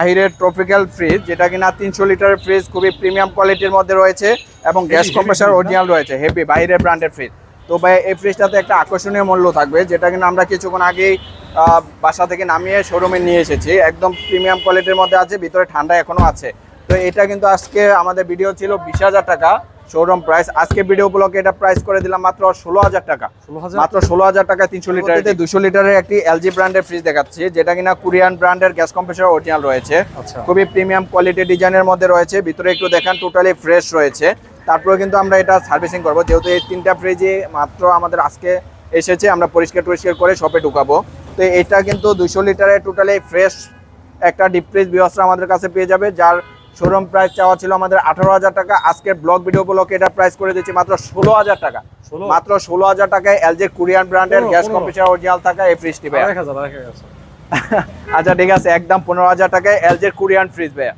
বাহিরের tropical fridge, যেটা কিনা 300 লিটারের ফ্রিজ, খুবই প্রিমিয়াম কোয়ালিটির মধ্যে রয়েছে এবং গ্যাস কম্প্রেসার অরিজিনাল রয়েছে, হেভি বাইরের ব্র্যান্ডের ফ্রিজ। তো ভাই এই ফ্রিজটাতে একটা আকর্ষণীয় মূল্য থাকবে, যেটা কিনা আমরা কিছুক্ষণ আগেই বাসা থেকে নামিয়ে শোরুমে নিয়ে এসেছি। একদম প্রিমিয়াম কোয়ালিটির মধ্যে আছে, ভিতরে ঠান্ডা এখনো আছে। তো এটা কিন্তু আজকে আমাদের ভিডিও ছিল 20,000 টাকা শোরুম প্রাইস। আজকে ভিডিও ব্লকে এটা প্রাইস করে দিলাম মাত্র 16,000 টাকা। মাত্র 16,000 টাকা 300 লিটার 200 লিটারের একটি এলজি ব্র্যান্ডের ফ্রিজ দেখাচ্ছি, যেটা কিনা কোরিয়ান ব্র্যান্ডের গ্যাস কম্প্রেসার অরিজিনাল রয়েছে। খুবই প্রিমিয়াম কোয়ালিটি ডিজাইনের মধ্যে রয়েছে, ভিতরে একটু দেখেন টোটালি ফ্রেশ রয়েছে। তারপরে কিন্তু আমরা এটা সার্ভিসিং করবো, যেহেতু এই 3টা ফ্রিজই মাত্র আমাদের আজকে এসেছে, আমরা পরিষ্কার করে শপে ঢুকাবো। তো এটা কিন্তু 200 লিটারের টোটালি ফ্রেশ একটা ডিপ ফ্রিজ ব্যবস্থা আমাদের কাছে পেয়ে যাবে, যার শোরুম প্রাইস চাওয়া ছিল আমাদের 18,000 টাকা। আজকের ব্লগ ভিডিও ব্লকে এটা প্রাইস করে দিচ্ছি মাত্র 16,000 টাকা। মাত্র 16,000 টাকায় এলজি কোরিয়ান ব্র্যান্ডের গ্যাস কম্প্রেসার অরিজিনাল থাকা এই ফ্রিজটি ভাই। আচ্ছা ঠিক আছে, একদম 15,000 টাকায় এলজি কোরিয়ান ফ্রিজ ভাই।